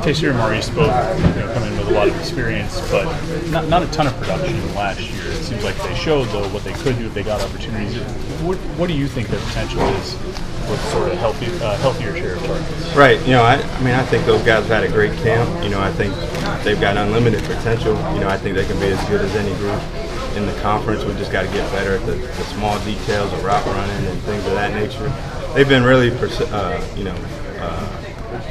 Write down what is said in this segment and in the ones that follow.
Casey and Maurice both come in with a lot of experience, but not a ton of production last year. It seems like they showed, though, what they could do if they got opportunities. What do you think their potential is with sort of healthier share of targets? Right. I think those guys have had a great camp. I think they've got unlimited potential. I think they can be as good as any group in the conference. We just got to get better at the small details of route running and things of that nature. They've been really,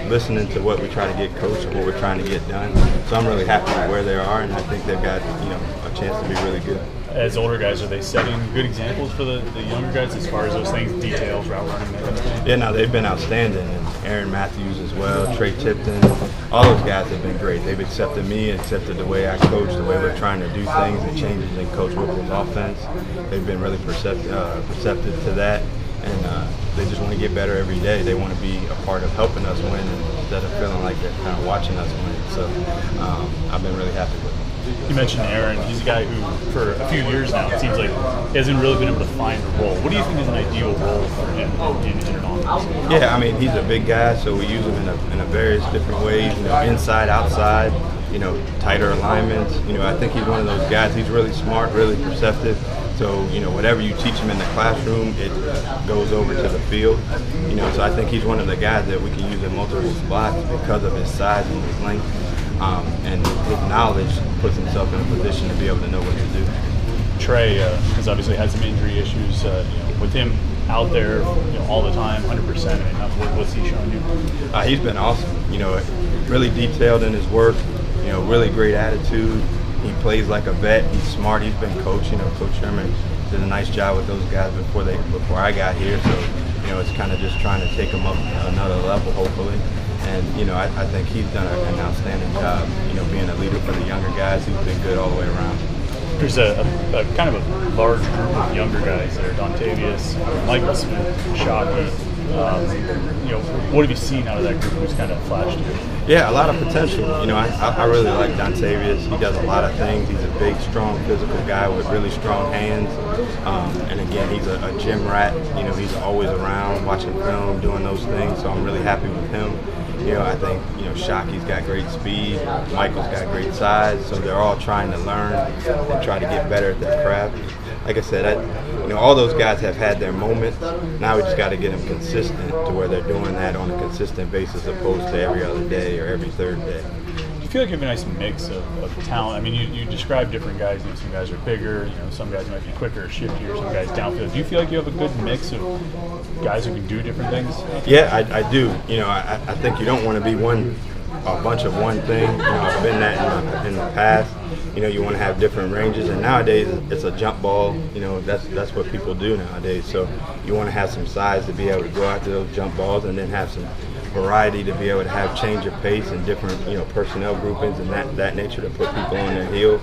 listening to what we try to get coached and what we're trying to get done. So I'm really happy with where they are, and I think they've got a chance to be really good. As older guys, are they setting good examples for the younger guys as far as those things, details, route running, that kind of thing? Yeah, no, they've been outstanding, and Aaron Matthews as well, Trey Tipton, all those guys have been great. They've accepted me, accepted the way I coach, the way we're trying to do things, the changes in Coach Whipple's offense. They've been really perceptive to that. And they just want to get better every day. They want to be a part of helping us win instead of feeling like they're kind of watching us win. So I've been really happy with him. You mentioned Aaron. He's a guy who, for a few years now, it seems like he hasn't really been able to find a role. What do you think is an ideal role for him in an offense? Yeah, he's a big guy, so we use him in a various different ways. Inside, outside. Tighter alignments. I think he's one of those guys. He's really smart, really perceptive. So, whatever you teach him in the classroom, it goes over to the field. So I think he's one of the guys that we can use in multiple spots because of his size and his length. And his knowledge puts himself in a position to be able to know what to do. Trey has obviously had some injury issues. With him out there all the time, 100%, what's he showing you? He's been awesome. Really detailed in his work. Really great attitude. He plays like a vet. He's smart. He's been coached. Coach Sherman did a nice job with those guys before I got here. So, it's kind of just trying to take them up another level, hopefully. And, I think he's done an outstanding job, being a leader for the younger guys. He's been good all the way around. There's a kind of a large group of younger guys there, Dontavius, Michael Smith, Shockey. What have you seen out of that group who's kind of flashed you? Yeah, a lot of potential. I really like Dontavius. He does a lot of things. He's a big, strong, physical guy with really strong hands. And again, he's a gym rat. He's always around, watching film, doing those things. So I'm really happy with him. I think, Shockey's got great speed. Michael's got great size. So they're all trying to learn and try to get better at their craft. Like I said, all those guys have had their moment. Now we just got to get them consistent to where they're doing that on a consistent basis, opposed to every other day or every third day. Do you feel like you have a nice mix of talent? You describe different guys. Some guys are bigger. Some guys might be quicker, shiftier. Some guys downfield. Do you feel like you have a good mix of guys who can do different things? Yeah, I do. I think you don't want to be a bunch of one thing. I've been that in the past. You want to have different ranges, and nowadays it's a jump ball. That's what people do nowadays. So you want to have some size to be able to go after those jump balls, and then have some variety to be able to have change of pace and different personnel groupings and that nature to put people on their heels.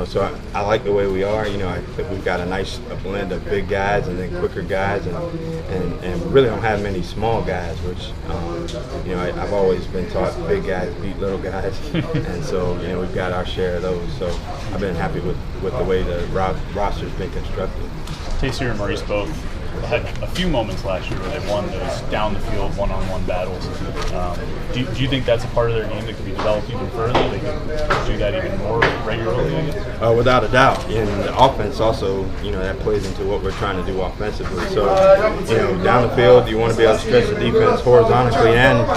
So I like the way we are. I think we've got a nice blend of big guys and then quicker guys, and really don't have many small guys, which I've always been taught big guys beat little guys, and so we've got our share of those. So I've been happy with the way the roster's been constructed. Casey and Maurice both had a few moments last year where they won those down the field one-on-one battles. Do you think that's a part of their game that could be developed even further? They can do that even more regularly, I guess? Without a doubt. And the offense also, that plays into what we're trying to do offensively. So, down the field, you want to be able to stretch the defense horizontally and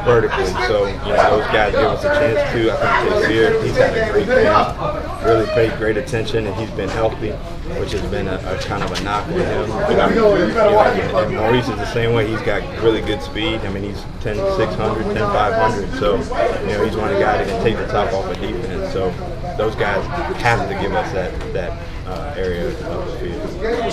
vertically. So, those guys give us a chance to. I think this year he's had a great camp, really paid great attention, and he's been healthy, which has been a kind of a knock with him. And Maurice is the same way. He's got really good speed. He's 10-600, 10-500. So, he's one of the guys that can take the top off of defense. So, those guys have to give us that area of the field.